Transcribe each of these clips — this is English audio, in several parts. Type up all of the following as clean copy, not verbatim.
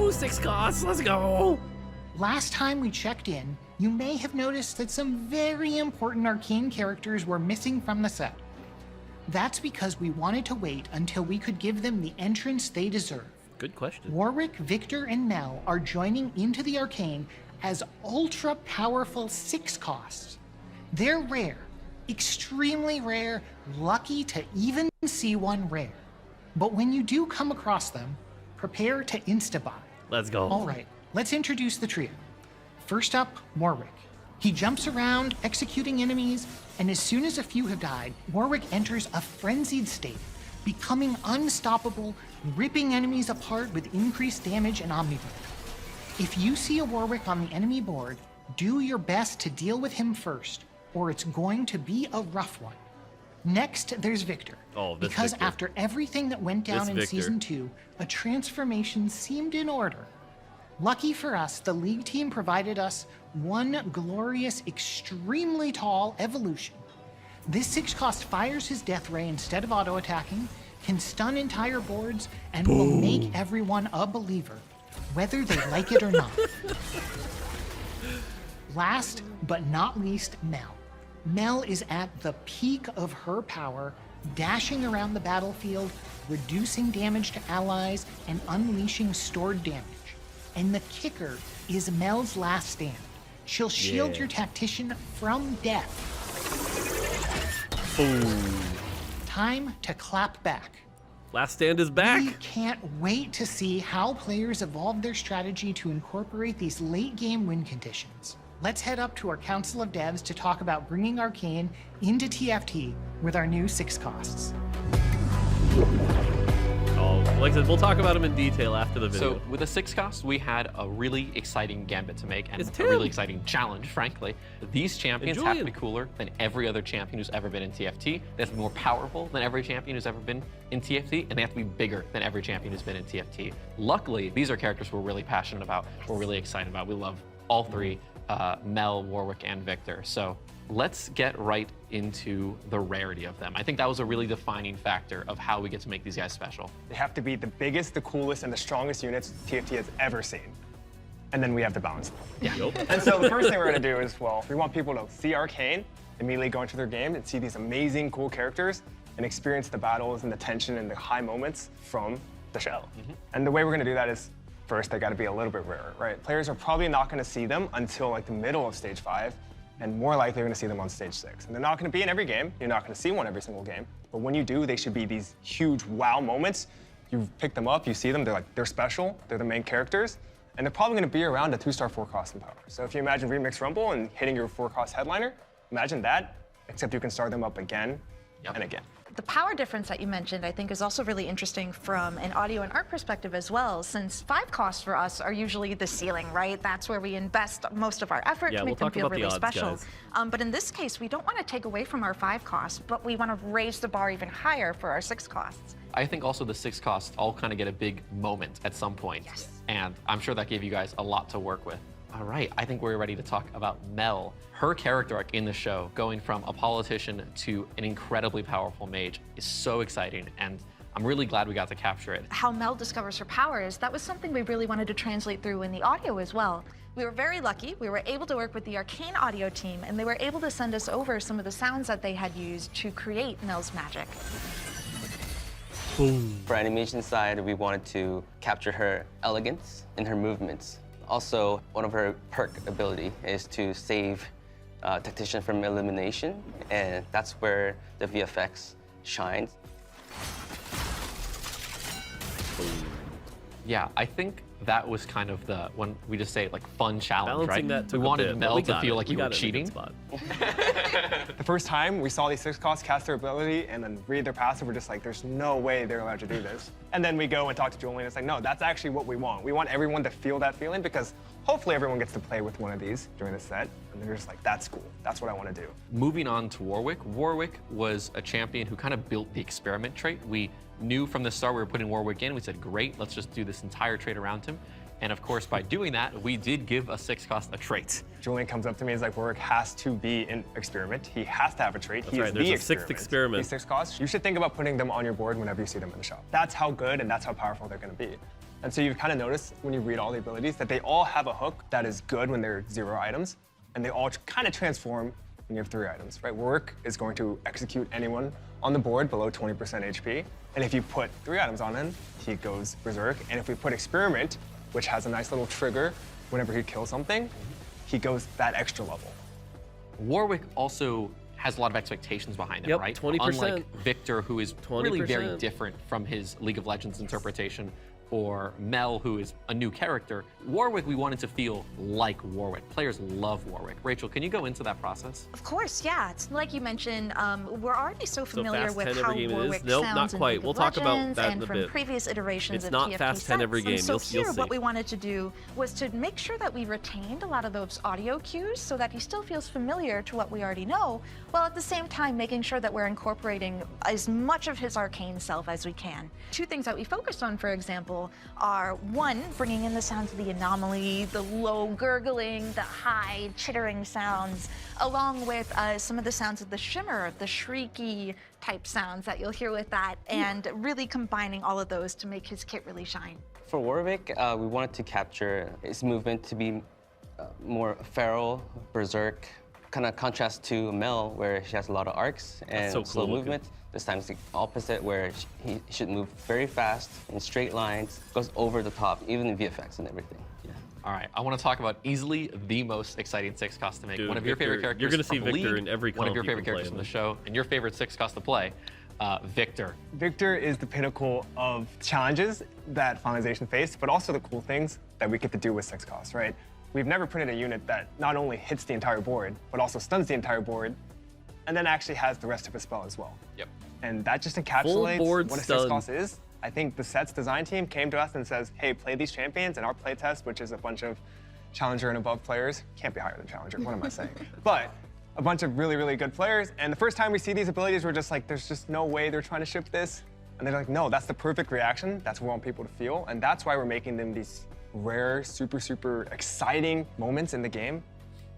Woo! 6 costs. Let's go. Last time we checked in, you may have noticed that some very important arcane characters were missing from the set. That's because we wanted to wait until we could give them the entrance they deserve. Good question. Warwick, Viktor, and Mel are joining into the arcane as ultra-powerful 6 costs. They're rare, extremely rare, lucky to even see one rare. But when you do come across them, prepare to insta-buy. Let's go. All right, let's introduce the trio. First up, Warwick. He jumps around, executing enemies, and as soon as a few have died, Warwick enters a frenzied state, becoming unstoppable, ripping enemies apart with increased damage and omnibird. If you see a Warwick on the enemy board, do your best to deal with him first, or it's going to be a rough one. Next, there's Viktor. Because Viktor. after everything that went down in Season 2, a transformation seemed in order. Lucky for us, the League team provided us one glorious, extremely tall evolution. This 6-cost fires his death ray instead of auto-attacking, can stun entire boards, and will make everyone a believer, whether they like it or not. Last but not least, Mel. Mel is at the peak of her power, dashing around the battlefield, reducing damage to allies, and unleashing stored damage. And the kicker is Mel's last stand. She'll shield your tactician from death. Boom. Time to clap back. Last stand is back. We can't wait to see how players evolve their strategy to incorporate these late-game win conditions. Let's head up to our Council of Devs to talk about bringing Arcane into TFT with our new 6 costs. Oh, like I said, we'll talk about them in detail after the video. So with the 6 costs, we had a really exciting gambit to make and It's a Tim. really exciting challenge, frankly. These champions have to be cooler than every other champion who's ever been in TFT. They have to be more powerful than every champion who's ever been in TFT, and they have to be bigger than every champion who's been in TFT. Luckily, these are characters we're really passionate about, we're really excited about. We love all 3, Mel, Warwick, and Viktor. So let's get right into the rarity of them. I think that was a really defining factor of how we get to make these guys special. They have to be the biggest, the coolest, and the strongest units TFT has ever seen. And then we have to balance them. Yep. And so the first thing we're gonna do is, well, we want people to see Arcane, immediately go into their game and see these amazing, cool characters and experience the battles and the tension and the high moments from the shell. And the way we're gonna do that is, first, they gotta be a little bit rarer, right? Players are probably not gonna see them until like the middle of stage 5, and more likely you're gonna see them on stage 6. And they're not gonna be in every game, you're not gonna see one every single game, but when you do, they should be these huge wow moments. You pick them up, you see them, they're special, they're the main characters, and they're probably gonna be around a 2-star 4-cost in power. So if you imagine Remix Rumble and hitting your 4-cost headliner, imagine that, except you can start them up again and again. The power difference that you mentioned, I think, is also really interesting from an audio and art perspective as well, since 5 costs for us are usually the ceiling, right? That's where we invest most of our effort to make them feel really special. But in this case, we don't want to take away from our 5 costs, but we want to raise the bar even higher for our 6 costs. I think also the 6 costs all kind of get a big moment at some point. Yes. And I'm sure that gave you guys a lot to work with. All right, I think we're ready to talk about Mel. Her character arc in the show, going from a politician to an incredibly powerful mage, is so exciting, and I'm really glad we got to capture it. How Mel discovers her powers, that was something we really wanted to translate through in the audio as well. We were very lucky. We were able to work with the Arcane audio team, and they were able to send us over some of the sounds that they had used to create Mel's magic. Boom. For animation side, we wanted to capture her elegance in her movements. Also, one of her perk ability is to save Tactician from elimination, and that's where the VFX shines. Yeah, I think that was kind of the, when we just say like fun challenge, Balancing right? that took We a wanted bit, but Mel we to got feel it. like We you were got it in a good cheating. spot. The first time we saw these 6 costs cast their ability and then read their passive, we're just like, there's no way they're allowed to do this. And then we go and talk to Julian, and it's like, no, that's actually what we want. We want everyone to feel that feeling because hopefully everyone gets to play with one of these during the set. And they're just like, that's cool. That's what I want to do. Moving on to Warwick. Warwick was a champion who kind of built the experiment trait. We knew from the start we were putting Warwick in. We said, great, let's just do this entire trait around him. And of course, by doing that, we did give a 6-cost a trait. Julian comes up to me and is like, Warwick has to be an experiment. He has to have a trait. That's right, there's a 6th experiment. These 6 costs, you should think about putting them on your board whenever you see them in the shop. That's how good and that's how powerful they're going to be. And so you've kind of noticed when you read all the abilities that they all have a hook that is good when they're 0 items, and they all kind of transform when you have 3 items, right? Warwick is going to execute anyone on the board below 20% HP, and if you put 3 items on him, he goes berserk. And if we put experiment, which has a nice little trigger whenever he kills something, he goes that extra level. Warwick also has a lot of expectations behind him, right? 20%. Unlike Viktor, who is 20%. really very different from his League of Legends interpretation, or Mel, who is a new character. Warwick, we wanted to feel like Warwick. Players love Warwick. Rachel, can you go into that process? Of course, yeah. It's like you mentioned, we're already so familiar fast with 10 how every game Warwick it is? Nope, sounds not in quite. League We'll of talk about Legends that and in a from bit. previous iterations It's of not TFT fast 10 every sets. game. And so You'll here, see. what we wanted to do was to make sure that we retained a lot of those audio cues so that he still feels familiar to what we already know, while at the same time making sure that we're incorporating as much of his arcane self as we can. 2 things that we focused on, for example, are 1, bringing in the sounds of the anomaly, the low gurgling, the high chittering sounds, along with some of the sounds of the shimmer, the shrieky type sounds that you'll hear with that, and really combining all of those to make his kit really shine. For Warwick, we wanted to capture his movement to be more feral, berserk, kind of contrast to Mel, where she has a lot of arcs and so slow cool movement. This time it's the opposite, where he should move very fast in straight lines, goes over the top, even in VFX and everything. Yeah. All right, I want to talk about easily the most exciting 6-cost to make. Dude, one of your favorite characters. you're gonna see from the Viktor league, in every one of comp your you favorite can play characters in from the this. show, and your favorite 6-cost to play, Viktor. Viktor is the pinnacle of challenges that finalization faced, but also the cool things that we get to do with 6 costs, right? We've never printed a unit that not only hits the entire board, but also stuns the entire board, and then actually has the rest of his spell as well. Yep. And that just encapsulates board what a stun. 6 cost is. I think the set's design team came to us and says, hey, play these champions, and our playtest, which is a bunch of Challenger and above players, can't be higher than Challenger, what am I saying? But a bunch of really, really good players, and the first time we see these abilities, we're just like, there's just no way they're trying to ship this. And they're like, no, that's the perfect reaction. That's what we want people to feel. And that's why we're making them these rare, super, super exciting moments in the game.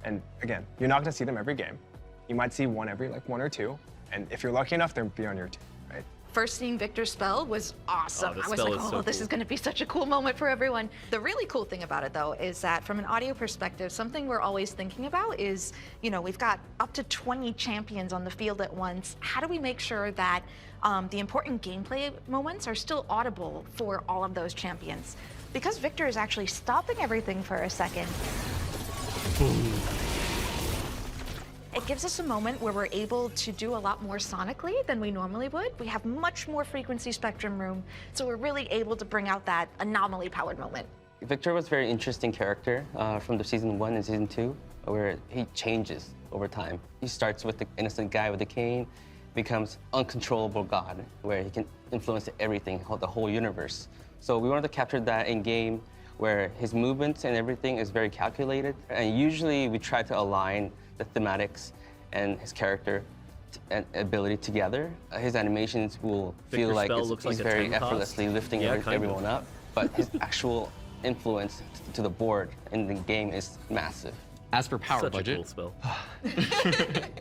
And again, you're not gonna see them every game. You might see one every like 1 or 2. And if you're lucky enough, they'll be on your team, right? First seeing Viktor's spell was awesome. the I was spell like, is oh, so this cool. is going to be such a cool moment for everyone. The really cool thing about it, though, is that from an audio perspective, something we're always thinking about is, you know, we've got up to 20 champions on the field at once. How do we make sure that the important gameplay moments are still audible for all of those champions? Because Viktor is actually stopping everything for a second. It gives us a moment where we're able to do a lot more sonically than we normally would. We have much more frequency spectrum room, so we're really able to bring out that anomaly-powered moment. Viktor was a very interesting character from the season 1 and season 2, where he changes over time. He starts with the innocent guy with the cane, becomes uncontrollable god, where he can influence everything, the whole universe. So we wanted to capture that in game, where his movements and everything is very calculated. And usually we try to align the thematics and his character and ability together. His animations will feel Viktor's like spell looks he's like a very 10 cost. effortlessly lifting Yeah, kind of. everyone up, but his actual influence to the board in the game is massive. As for power Such budget, a cool spell.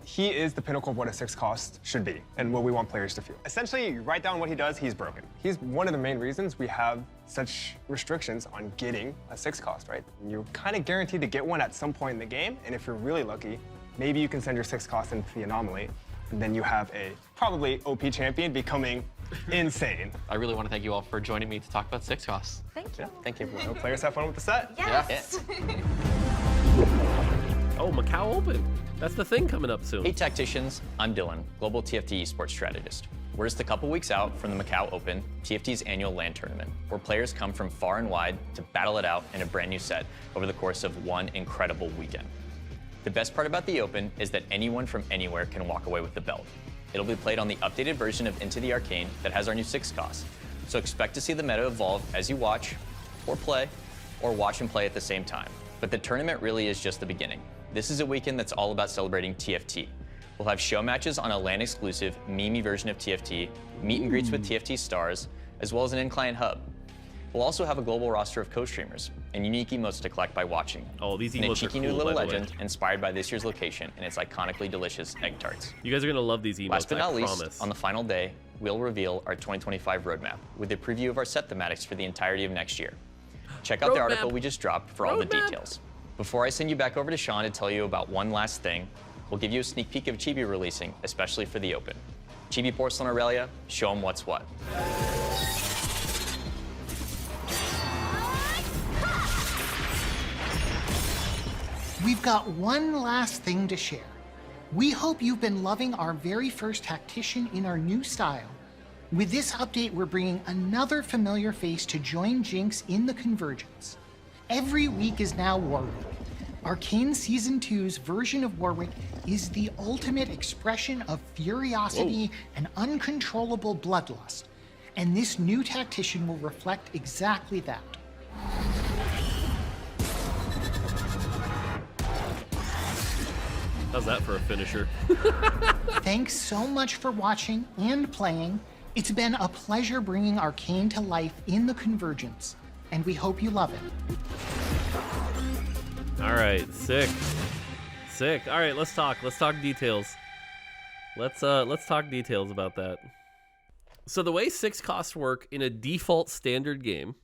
He is the pinnacle of what a 6 cost should be and what we want players to feel. Essentially, you write down what he does, he's broken. He's one of the main reasons we have such restrictions on getting a 6 cost, right? You're kind of guaranteed to get one at some point in the game, and if you're really lucky, maybe you can send your 6 cost into the anomaly, and then you have a probably OP champion becoming insane. I really want to thank you all for joining me to talk about 6 costs. Thank you. Yeah, thank you. So players have fun with the set. Yes! Oh, Macau Open. That's the thing coming up soon. Hey Tacticians, I'm Dylan, Global TFT Esports Strategist. We're just a couple weeks out from the Macau Open, TFT's annual LAN tournament, where players come from far and wide to battle it out in a brand new set over the course of one incredible weekend. The best part about the Open is that anyone from anywhere can walk away with the belt. It'll be played on the updated version of Into the Arcane that has our new 6 costs, so expect to see the meta evolve as you watch, or play, or watch and play at the same time. But the tournament really is just the beginning. This is a weekend that's all about celebrating TFT. We'll have show matches on a LAN exclusive Mimi version of TFT, meet and greets with TFT stars, as well as an in-client hub. We'll also have a global roster of co-streamers and unique emotes to collect by watching. Oh, these and a emotes are cheeky cool, new little by the way. legend inspired by this year's location and its iconically delicious egg tarts. You guys are gonna love these emotes, Last but not I least, promise. on the final day, we'll reveal our 2025 roadmap with a preview of our set thematics for the entirety of next year. Check out the Roadmap. article we just dropped for all the Roadmap. details. Before I send you back over to Sean to tell you about one last thing, we'll give you a sneak peek of Chibi releasing, especially for the Open. Chibi Porcelain Aurelia, show them what's what. We've got one last thing to share. We hope you've been loving our very first tactician in our new style. With this update, we're bringing another familiar face to join Jinx in the Convergence. Every week is now Warwick. Arcane Season 2's version of Warwick is the ultimate expression of furiosity and uncontrollable bloodlust. And this new tactician will reflect exactly that. How's that for a finisher? Thanks so much for watching and playing. It's been a pleasure bringing Arcane to life in the Convergence, and we hope you love it. All right, sick. All right, let's talk details. Let's talk details about that. So the way 6 costs work in a default standard game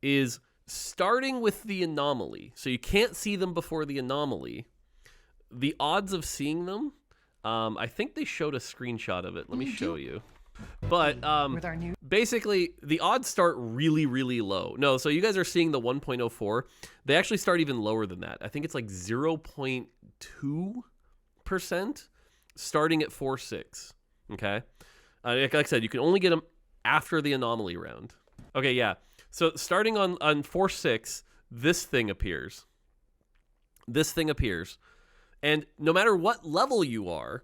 is starting with the anomaly. So you can't see them before the anomaly. The odds of seeing them, I think they showed a screenshot of it. Let me show you. But With our new basically, the odds start really, really low. No, so you guys are seeing the 1.04. They actually start even lower than that. I think it's like 0.2% starting at 4-6. Okay? Like I said, you can only get them after the anomaly round. Okay, yeah. So starting on 4-6, this thing appears. And no matter what level you are,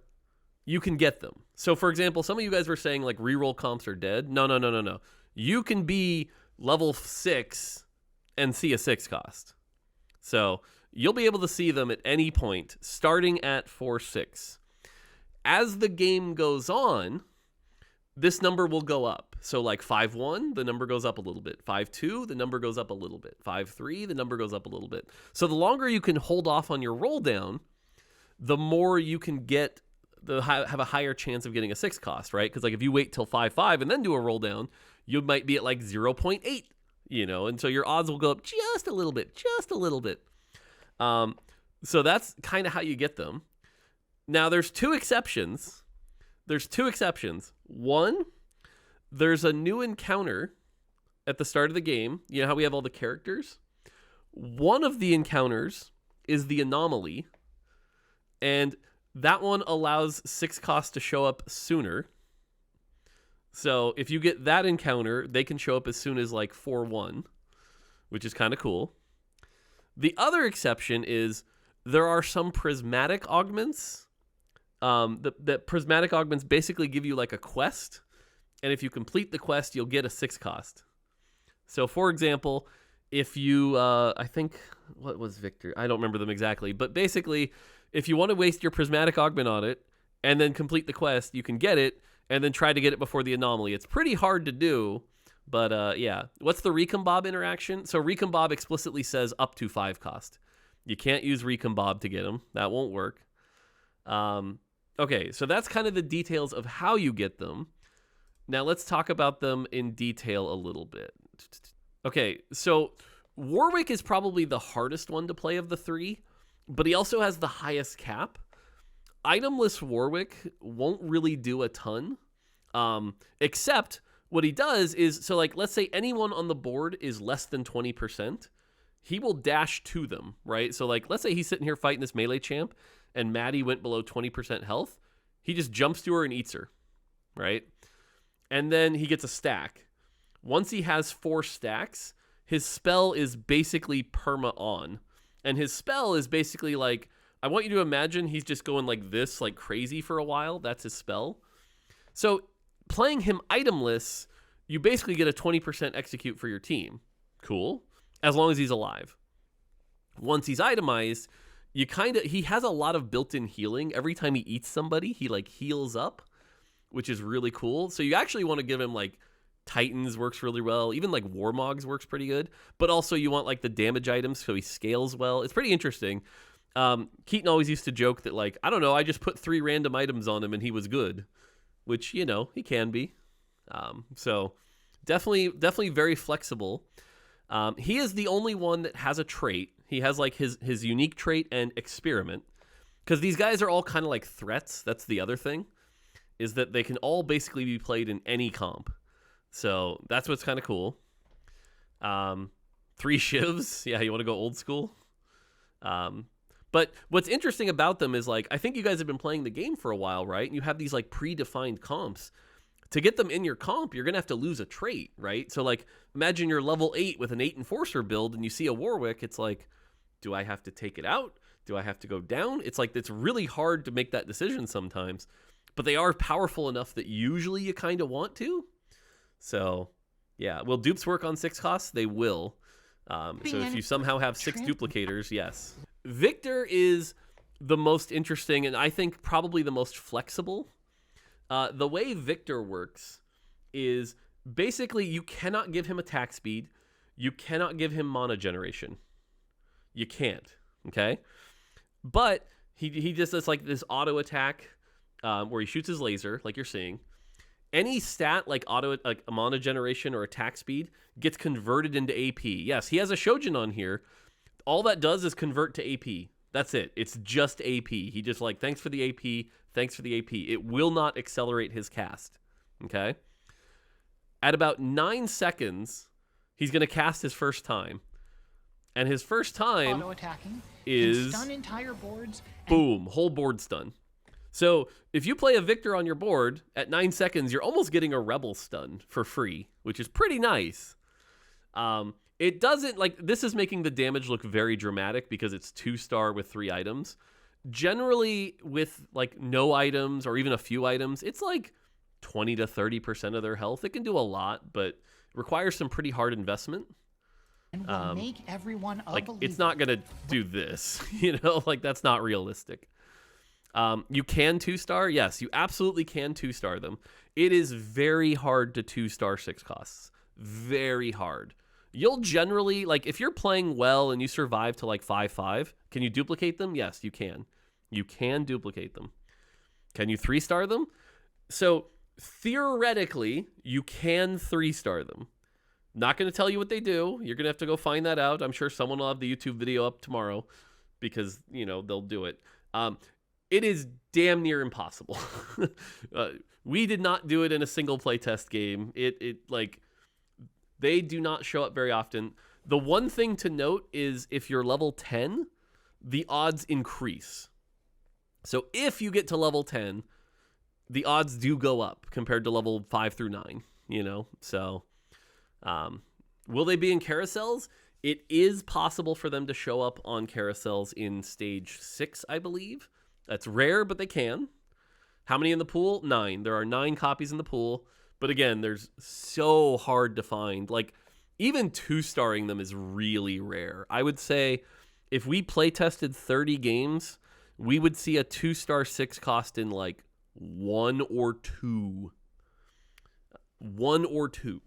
you can get them. So for example, some of you guys were saying like reroll comps are dead. No. You can be level 6 and see a 6 cost. So you'll be able to see them at any point starting at 4-6. As the game goes on, this number will go up. So like 5-1, the number goes up a little bit. 5-2, the number goes up a little bit. 5-3, the number goes up a little bit. So the longer you can hold off on your roll down, the more you can get, have a higher chance of getting a 6 cost, right? Because like if you wait till 5-5 and then do a roll down, you might be at like 0.8, and so your odds will go up just a little bit. So that's kind of how you get them. Now there's two exceptions. One, there's a new encounter at the start of the game. You know how we have all the characters? One of the encounters is the anomaly, and that one allows 6 costs to show up sooner. So if you get that encounter, they can show up as soon as like 4-1, which is kind of cool. The other exception is there are some prismatic augments. The prismatic augments basically give you like a quest, and if you complete the quest, you'll get a 6 cost. So for example, if you, I think, what was Viktor? I don't remember them exactly, but basically, if you want to waste your prismatic augment on it and then complete the quest, you can get it and then try to get it before the anomaly. It's pretty hard to do, but yeah. What's the Recombob interaction? So Recombob explicitly says up to 5 cost. You can't use Recombob to get them. That won't work. Okay, so that's kind of the details of how you get them. Now let's talk about them in detail a little bit. Okay, so Warwick is probably the hardest one to play of the 3, but he also has the highest cap. Itemless Warwick won't really do a ton, except what he does is, so like, let's say anyone on the board is less than 20%, he will dash to them, right? So like, let's say he's sitting here fighting this melee champ, and Maddie went below 20% health, he just jumps to her and eats her, right? And then he gets a stack. Once he has 4 stacks, his spell is basically perma on. And his spell is basically like, I want you to imagine he's just going like this, like crazy for a while. That's his spell. So playing him itemless, you basically get a 20% execute for your team. Cool. As long as he's alive. Once he's itemized, he has a lot of built-in healing. Every time he eats somebody, he like heals up, which is really cool. So you actually want to give him like Titans works really well. Even like Warmogs works pretty good. But also you want like the damage items so he scales well. It's pretty interesting. Keaton always used to joke that like, I don't know, I just put 3 random items on him and he was good. Which, you know, he can be. So definitely very flexible. He is the only one that has a trait. He has like his unique trait and experiment. Because these guys are all kind of like threats. That's the other thing. Is that they can all basically be played in any comp. So that's what's kind of cool. 3 shivs. Yeah, you want to go old school? But what's interesting about them is, like, I think you guys have been playing the game for a while, right? And you have these, like, predefined comps. To get them in your comp, you're going to have to lose a trait, right? So, like, imagine you're level 8 with an 8 Enforcer build and you see a Warwick. It's like, do I have to take it out? Do I have to go down? It's like, it's really hard to make that decision sometimes. But they are powerful enough that usually you kind of want to. So, yeah. Will dupes work on 6 costs? They will. So if you somehow have 6 duplicators, yes. Viktor is the most interesting and I think probably the most flexible. The way Viktor works is basically you cannot give him attack speed. You cannot give him mana generation. You can't, okay? But he just does like this auto attack where he shoots his laser, like you're seeing. Any stat like mana generation or attack speed gets converted into AP. Yes, he has a Shojin on here. All that does is convert to AP. That's it. It's just AP. He just like, thanks for the AP, thanks for the AP. It will not accelerate his cast, okay? At about 9 seconds, he's going to cast his first time. And his first time is stun entire boards. Boom, whole board stun. So if you play a Viktor on your board, at 9 seconds, you're almost getting a Rebel stun for free, which is pretty nice. It doesn't, like, this is making the damage look very dramatic because it's 2-star with 3 items. Generally, with, like, no items or even a few items, it's like 20 to 30% of their health. It can do a lot, but it requires some pretty hard investment. And will make everyone a like, believer. it's not going to do this, you know? Like, that's not realistic. You can 2-star? Yes, you absolutely can 2-star them. It is very hard to 2-star 6 costs. Very hard. You'll generally, like, if you're playing well and you survive to, like, 5-5, can you duplicate them? Yes, you can. You can duplicate them. Can you 3-star them? So, theoretically, you can 3-star them. Not going to tell you what they do. You're going to have to go find that out. I'm sure someone will have the YouTube video up tomorrow because, you know, they'll do it. It is damn near impossible. We did not do it in a single playtest game. Like, they do not show up very often. The one thing to note is if you're level 10, the odds increase. So if you get to level 10, the odds do go up compared to level 5 through 9, you know? So, will they be in carousels? It is possible for them to show up on carousels in stage 6, I believe. That's rare, but they can. How many in the pool? 9. There are 9 copies in the pool. But again, there's so hard to find. Like, even 2-starring them is really rare. I would say if we play tested 30 games, we would see a 2-star 6 cost in like 1 or 2. 1 or 2.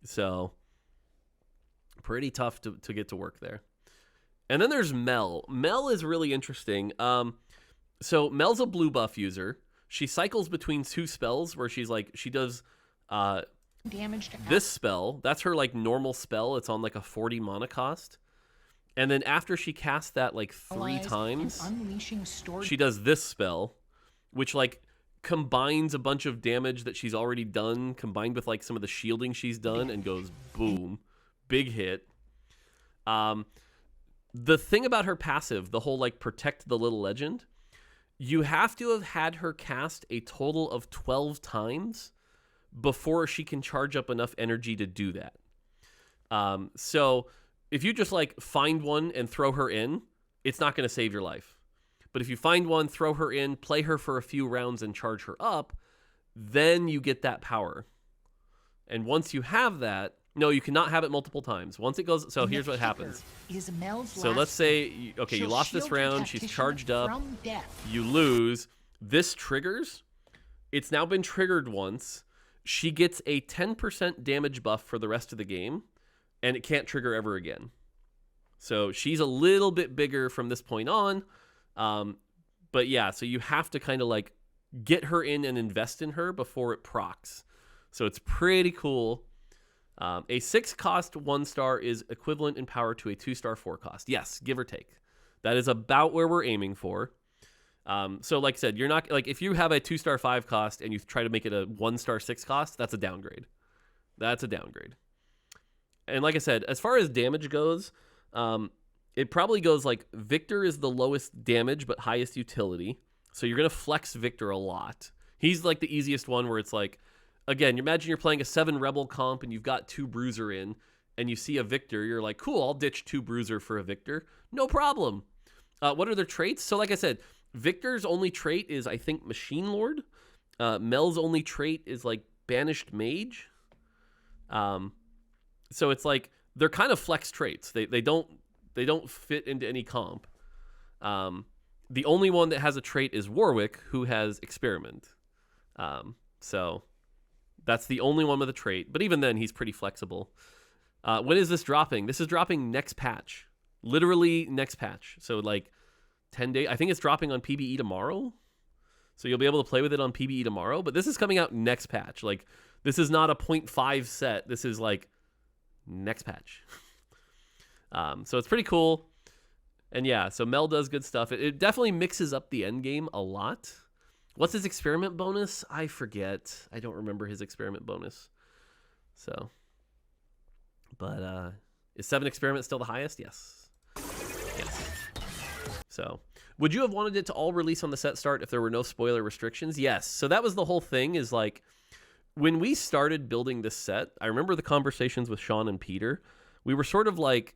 So, pretty tough to get to work there. And then there's Mel. Mel is really interesting. So Mel's a blue buff user. She cycles between 2 spells where she's like, she does damage to this spell. That's her like normal spell. It's on like a 40 mana cost. And then after she casts that like 3 times, she does this spell, which like combines a bunch of damage that she's already done, combined with like some of the shielding she's done, and goes boom, big hit. The thing about her passive, the whole like protect the little legend, you have to have had her cast a total of 12 times before she can charge up enough energy to do that. So if you just like find one and throw her in, it's not going to save your life. But if you find one, throw her in, play her for a few rounds and charge her up, then you get that power. And once you have that, no, you cannot have it multiple times. Once it goes, so here's what happens. So let's say, okay, you lost this round, she's charged up, you lose, this triggers, it's now been triggered once, she gets a 10% damage buff for the rest of the game, and it can't trigger ever again. So she's a little bit bigger from this point on. But yeah, so you have to kind of like get her in and invest in her before it procs. So it's pretty cool. A 6 cost 1 star is equivalent in power to a 2 star 4 cost. Yes, give or take. That is about where we're aiming for. So like I said, you're not like if you have a 2 star 5 cost and you try to make it a 1 star 6 cost, that's a downgrade. That's a downgrade. And like I said, as far as damage goes, it probably goes like Viktor is the lowest damage but highest utility. So you're going to flex Viktor a lot. He's like the easiest one where it's like, again, you imagine you're playing a 7 Rebel comp and you've got 2 Bruiser in and you see a Viktor. You're like, cool, I'll ditch 2 Bruiser for a Viktor. No problem. What are their traits? So like I said, Viktor's only trait is, I think, Machine Lord. Mel's only trait is like Banished Mage. So it's like they're kind of flex traits. They don't fit into any comp. The only one that has a trait is Warwick, who has Experiment. So that's the only one with a trait. But even then, he's pretty flexible. When is this dropping? This is dropping next patch. Literally next patch. So like 10 days. I think it's dropping on PBE tomorrow. So you'll be able to play with it on PBE tomorrow. But this is coming out next patch. Like, this is not a 0.5 set. This is like next patch. So it's pretty cool. And yeah, so Mel does good stuff. It definitely mixes up the end game a lot. What's his experiment bonus? I forget. I don't remember his experiment bonus. So, but is 7 experiment still the highest? Yes. Yes. So, would you have wanted it to all release on the set start if there were no spoiler restrictions? Yes. So that was the whole thing, is like, when we started building this set, I remember the conversations with Sean and Peter. We were sort of like,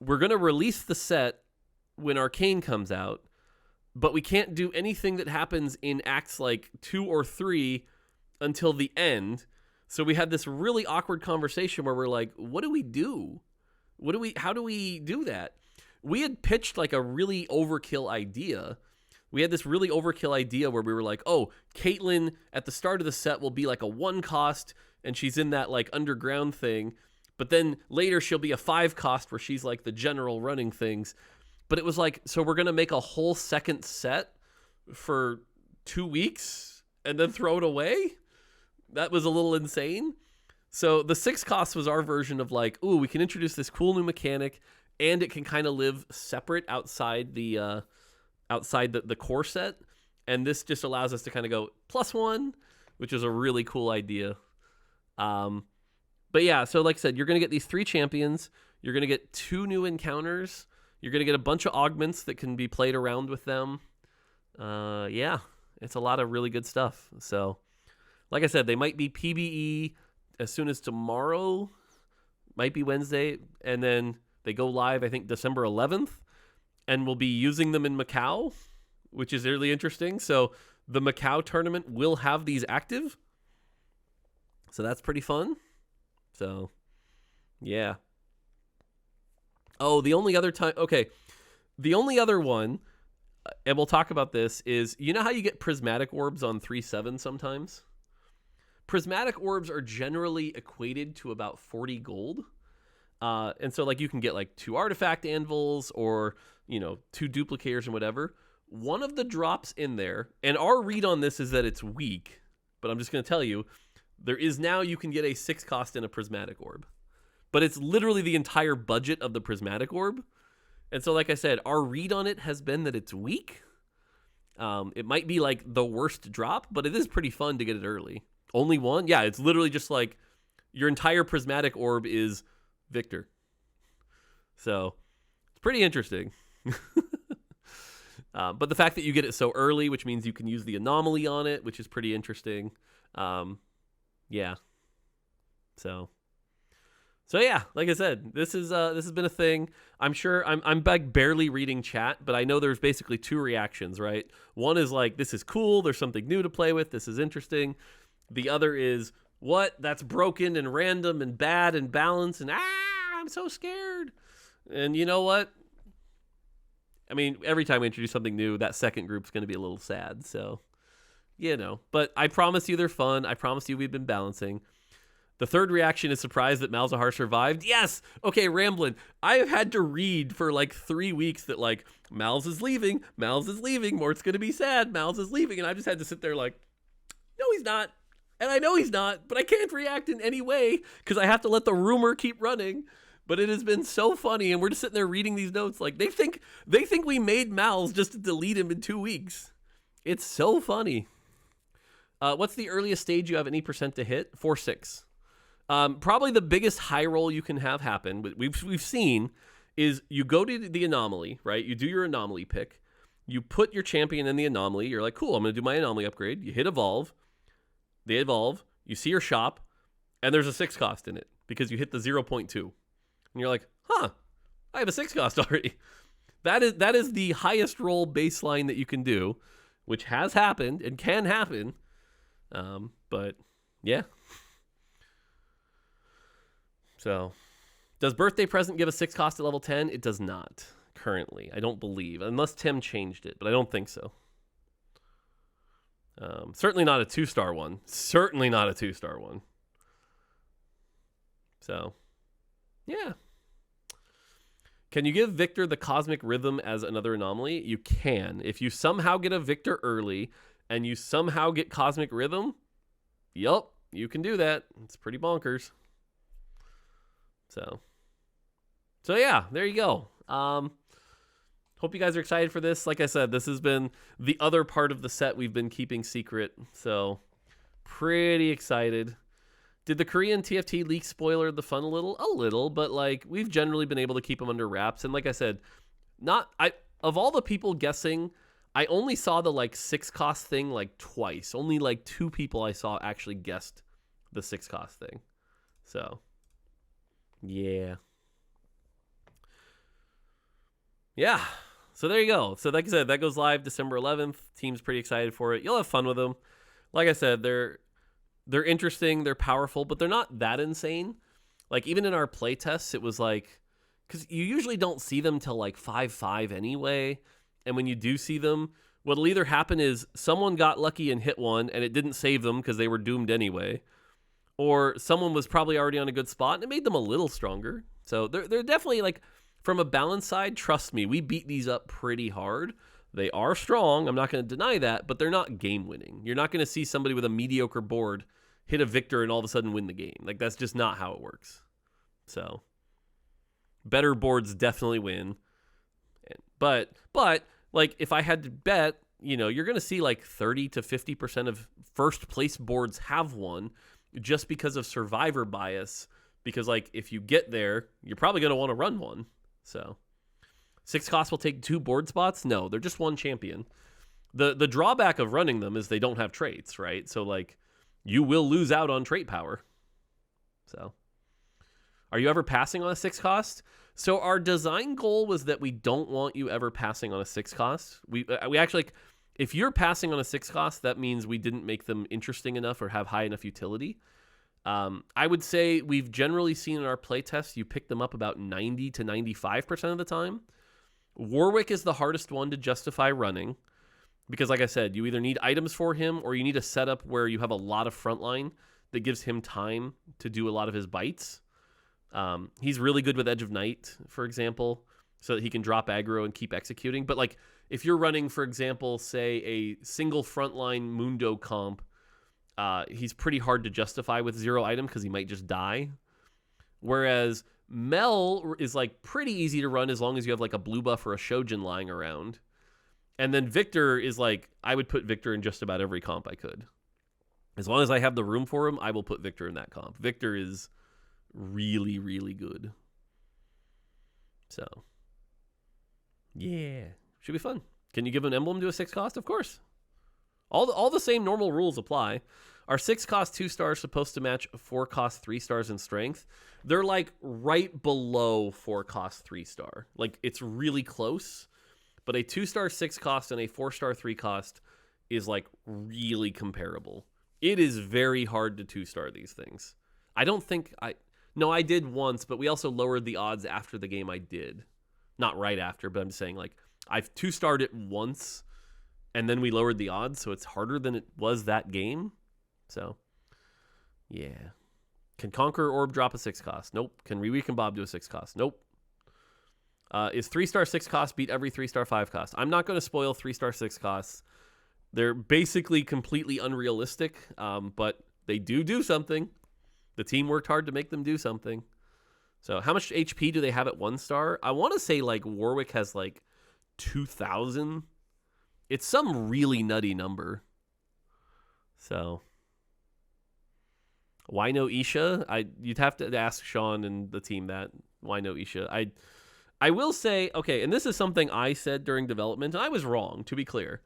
we're going to release the set when Arcane comes out, but we can't do anything that happens in acts like 2 or 3 until the end. So we had this really awkward conversation where we're like, what do we do? How do we do that? We had pitched like a really overkill idea. We had this really overkill idea where we were like, oh, Caitlyn at the start of the set will be like a 1 cost and she's in that like underground thing. But then later she'll be a 5 cost where she's like the general running things. But it was like, so we're going to make a whole second set for 2 weeks and then throw it away? That was a little insane. So the 6 cost was our version of like, ooh, we can introduce this cool new mechanic and it can kind of live separate outside the core set. And this just allows us to kind of go +1, which is a really cool idea. But yeah, so like I said, you're going to get these 3 champions. You're going to get 2 new encounters. You're going to get a bunch of augments that can be played around with them. Yeah, it's a lot of really good stuff. So, like I said, they might be PBE as soon as tomorrow. Might be Wednesday. And then they go live, I think, December 11th. And we'll be using them in Macau, which is really interesting. So, the Macau tournament will have these active. So, that's pretty fun. So, yeah. Oh, the only other time... Okay. The only other one, and we'll talk about this, is you know how you get prismatic orbs on 3/7 sometimes? Prismatic orbs are generally equated to about 40 gold. And so, like, you can get, like, 2 artifact anvils or, 2 duplicators and whatever. One of the drops in there, and our read on this is that it's weak, but I'm just going to tell you, there is now you can get a 6 cost in a prismatic orb. But it's literally the entire budget of the prismatic orb. And so, like I said, our read on it has been that it's weak. It might be like the worst drop, but it is pretty fun to get it early. Only 1? Yeah, it's literally just like your entire prismatic orb is Viktor. So it's pretty interesting. But the fact that you get it so early, which means you can use the anomaly on it, which is pretty interesting. Yeah. So yeah, like I said, this has been a thing. I'm sure I'm like barely reading chat, but I know there's basically 2 reactions, right? One is like, this is cool, there's something new to play with, this is interesting. The other is, what? That's broken and random and bad and balanced and I'm so scared. And you know what? I mean, every time we introduce something new, that second group's going to be a little sad. So, you know. But I promise you they're fun. I promise you we've been balancing. The third reaction is surprised that Malzahar survived. Yes! Okay, Ramblin'. I have had to read for like 3 weeks that like, Malz is leaving, Mort's gonna be sad, Malz is leaving, and I just had to sit there like, no, he's not. And I know he's not, but I can't react in any way because I have to let the rumor keep running. But it has been so funny, and we're just sitting there reading these notes like they think we made Malz just to delete him in 2 weeks. It's so funny. What's the earliest stage you have any percent to hit? 4-6. Probably the biggest high roll you can have happen, but we've seen, is you go to the anomaly, right? You do your anomaly pick. You put your champion in the anomaly. You're like, cool, I'm going to do my anomaly upgrade. You hit evolve. They evolve. You see your shop, and there's a 6 cost in it because you hit the 0.2. And you're like, huh, I have a 6 cost already. That is the highest roll baseline that you can do, which has happened and can happen. But yeah. So, does birthday present give a 6 cost at level 10? It does not currently. I don't believe, unless Tim changed it, but I don't think so. Certainly not a 2-star one. Certainly not a 2-star one. So, yeah. Can you give Viktor the cosmic rhythm as another anomaly? You can. If you somehow get a Viktor early and you somehow get cosmic rhythm, yup, you can do that. It's pretty bonkers. So yeah, there you go. Hope you guys are excited for this. Like I said, this has been the other part of the set we've been keeping secret. So pretty excited. Did the Korean TFT leak spoiler the fun a little? A little, but like we've generally been able to keep them under wraps. And like I said, of all the people guessing, I only saw the like 6 cost thing like twice. Only like 2 people I saw actually guessed the 6 cost thing. So yeah. So there you go. So like I said, that goes live December 11th. Team's pretty excited for it. You'll have fun with them. Like I said, they're interesting, they're powerful, but they're not that insane. Like even in our play tests, it was like, because you usually don't see them till like 5-5 anyway. And when you do see them, what'll either happen is someone got lucky and hit one and it didn't save them because they were doomed anyway. Or someone was probably already on a good spot and it made them a little stronger. So they're definitely like, from a balance side, trust me, we beat these up pretty hard. They are strong, I'm not going to deny that, but they're not game winning. You're not going to see somebody with a mediocre board hit a Viktor and all of a sudden win the game. Like that's just not how it works. So better boards definitely win. But like if I had to bet, you know, you're going to see like 30 to 50% of first place boards have one just because of survivor bias. Because like if you get there, you're probably going to want to run one. So 6 costs will take 2 board spots? No, they're just 1 champion. The drawback of running them is they don't have traits, right? So like you will lose out on trait power. So are you ever passing on a 6 cost? So our design goal was that we don't want you ever passing on a 6 cost. We actually, like, if you're passing on a 6 cost, that means we didn't make them interesting enough or have high enough utility. I would say we've generally seen in our playtests, you pick them up about 90 to 95% of the time. Warwick is the hardest one to justify running because, like I said, you either need items for him or you need a setup where you have a lot of frontline that gives him time to do a lot of his bites. He's really good with Edge of Night, for example, so that he can drop aggro and keep executing. But like if you're running, for example, say a single frontline Mundo comp, he's pretty hard to justify with 0 item because he might just die. Whereas Mel is like pretty easy to run as long as you have like a blue buff or a Shojin lying around. And then Viktor is like, I would put Viktor in just about every comp I could. As long as I have the room for him, I will put Viktor in that comp. Viktor is really, really good. So, yeah. Should be fun. Can you give an emblem to a 6 cost? Of course. All the same normal rules apply. Our 6 cost 2 stars supposed to match 4 cost 3 stars in strength. They're like right below 4 cost 3 star. Like it's really close, but a 2-star 6 cost and a 4-star 3 cost is like really comparable. It is very hard to 2-star these things. I don't think I did once, but we also lowered the odds after the game I did. Not right after, but I'm saying like I've 2-starred it once and then we lowered the odds, so it's harder than it was that game. So, yeah. Can Conqueror Orb drop a 6 cost? Nope. Can Reweek and Bob do a 6 cost? Nope. Is 3-star 6 cost beat every 3-star 5 cost? I'm not going to spoil 3-star 6 costs. They're basically completely unrealistic, but they do something. The team worked hard to make them do something. So how much HP do they have at 1 star? I want to say like Warwick has like 2,000. It's some really nutty number. So why no Isha? You'd have to ask Sean and the team that. Why no Isha? I will say, okay, and this is something I said during development, and I was wrong, to be clear.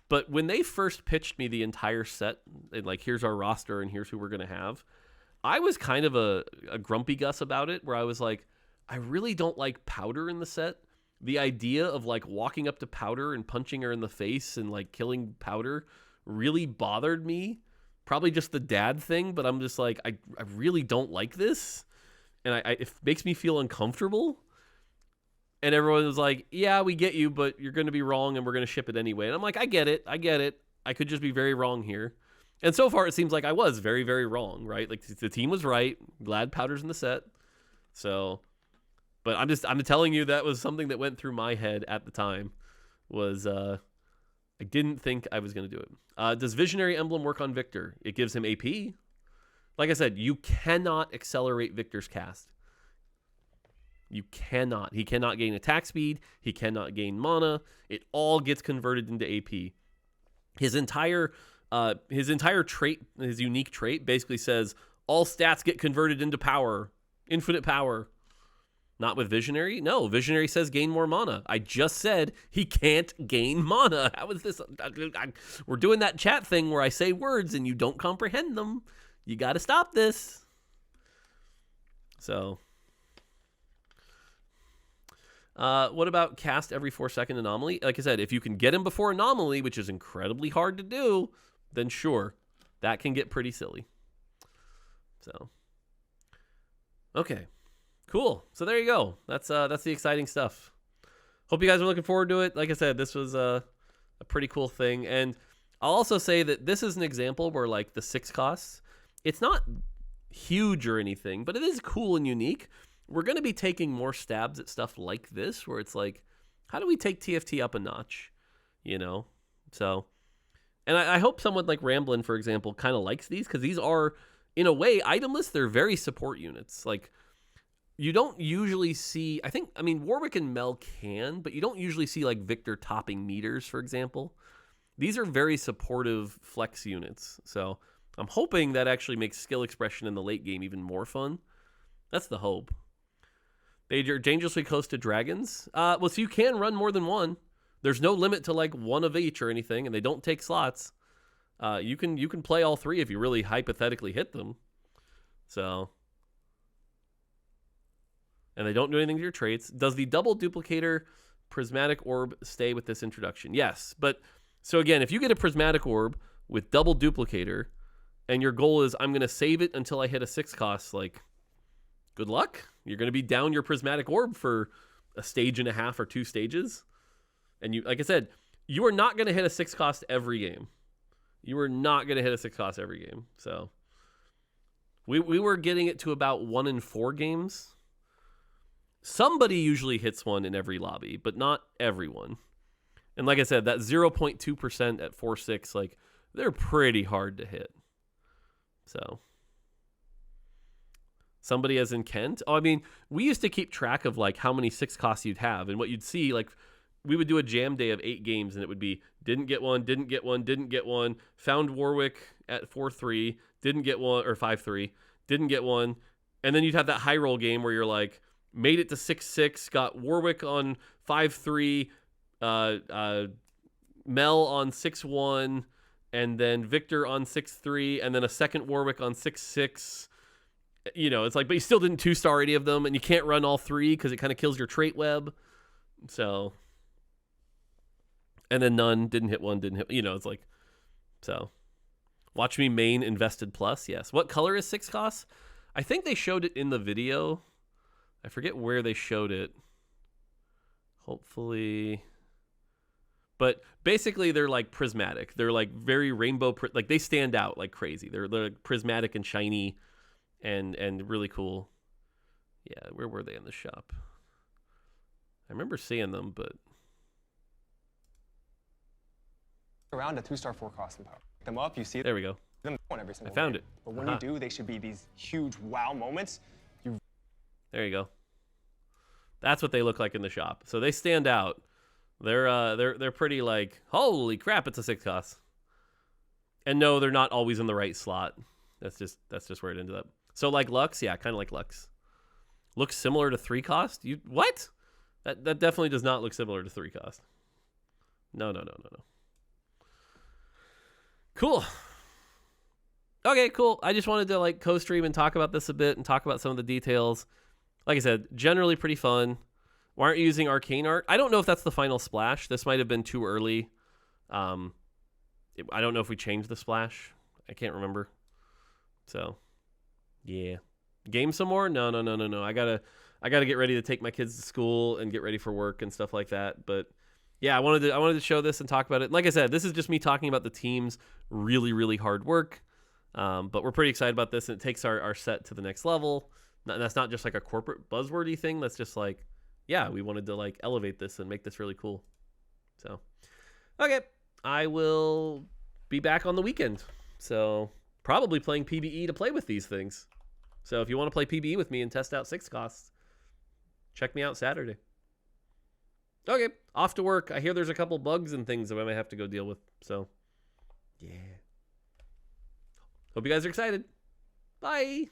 But when they first pitched me the entire set, and like, here's our roster and here's who we're going to have, I was kind of a grumpy Gus about it, where I was like, I really don't like Powder in the set. The idea of like walking up to Powder and punching her in the face and like killing Powder really bothered me. Probably just the dad thing, but I'm just like, I really don't like this. And it makes me feel uncomfortable. And everyone was like, yeah, we get you, but you're going to be wrong and we're going to ship it anyway. And I'm like, I get it. I could just be very wrong here. And so far, it seems like I was very, very wrong, right? Like, the team was right. Glad Powder's in the set. So, but I'm telling you, that was something that went through my head at the time, was I didn't think I was going to do it. Does Visionary Emblem work on Viktor? It gives him AP. Like I said, you cannot accelerate Viktor's cast. You cannot. He cannot gain attack speed. He cannot gain mana. It all gets converted into AP. His entire trait, his unique trait, basically says all stats get converted into power, infinite power. Not with Visionary. No, Visionary says gain more mana. I just said he can't gain mana. How is this? We're doing that chat thing where I say words and you don't comprehend them. You got to stop this. So. What about cast every 4-second anomaly? Like I said, if you can get him before anomaly, which is incredibly hard to do, then sure, that can get pretty silly. So, okay, cool. So there you go. That's the exciting stuff. Hope you guys are looking forward to it. Like I said, this was a pretty cool thing, and I'll also say that this is an example where like the 6 costs, it's not huge or anything, but it is cool and unique. We're going to be taking more stabs at stuff like this, where it's like, how do we take TFT up a notch? You know? So, and I hope someone like Ramblin', for example, kind of likes these, because these are, in a way, itemless. They're very support units. Like, you don't usually see, Warwick and Mel can, but you don't usually see like Viktor topping meters, for example. These are very supportive flex units. So, I'm hoping that actually makes skill expression in the late game even more fun. That's the hope. They are dangerously close to dragons. So you can run more than one. There's no limit to like one of each or anything, and they don't take slots. You can play all 3 if you really hypothetically hit them. So, and they don't do anything to your traits. Does the double duplicator prismatic orb stay with this introduction? Yes, but so again, if you get a prismatic orb with double duplicator, and your goal is I'm going to save it until I hit a 6 cost, like, good luck. You're going to be down your prismatic orb for a stage and a half or 2 stages. And you, like I said, you are not going to hit a 6 cost every game. You are not going to hit a 6 cost every game. So we were getting it to about 1 in 4 games. Somebody usually hits one in every lobby, but not everyone. And like I said, that 0.2% at 4-6, like, they're pretty hard to hit. So somebody as in Kent. Oh, I mean, we used to keep track of like how many 6 costs you'd have, and what you'd see, like, we would do a jam day of 8 games, and it would be didn't get one, didn't get one, didn't get one, found Warwick at 4-3, didn't get one, or 5-3, didn't get one, and then you'd have that high roll game where you're like, made it to 6-6, got Warwick on 5-3, Mel on 6-1, and then Viktor on 6-3, and then a second Warwick on 6-6. You know, it's like, but you still didn't 2-star any of them, and you can't run all 3 because it kind of kills your trait web. So, and then none, didn't hit one, didn't hit, you know, it's like, so. Watch me main invested plus, yes. What color is 6 costs? I think they showed it in the video. I forget where they showed it. Hopefully, But basically, they're like prismatic. They're like very rainbow, like they stand out like crazy. They're like prismatic and shiny, and really cool. Yeah, where were they in the shop? I remember seeing them, but around a 2-star 4-cost and power. Pick them up, you see there we go. them on every single I found game. it. But when you do, they should be these huge wow moments. There you go. That's what they look like in the shop. So they stand out. They're pretty like, holy crap, it's a 6-cost. And no, they're not always in the right slot. That's just where it ended up. So like Lux, yeah, kind of like Lux. Looks similar to 3-cost. You what? That definitely does not look similar to 3-cost. No. Cool. Okay, cool. I just wanted to like co-stream and talk about this a bit and talk about some of the details. Like I said, generally pretty fun. Why aren't you using arcane art? I don't know if that's the final splash. This might have been too early. I don't know if we changed the splash. I can't remember. So, yeah. Game some more? No. I gotta get ready to take my kids to school and get ready for work and stuff like that. But yeah, I wanted to show this and talk about it. Like I said, this is just me talking about the team's really, really hard work. But we're pretty excited about this, and it takes our set to the next level. And that's not just like a corporate buzzwordy thing. That's just like, yeah, we wanted to like elevate this and make this really cool. So, okay, I will be back on the weekend. So probably playing PBE to play with these things. So if you want to play PBE with me and test out 6-costs, check me out Saturday. Okay, off to work. I hear there's a couple bugs and things that I might have to go deal with. So, yeah. Hope you guys are excited. Bye.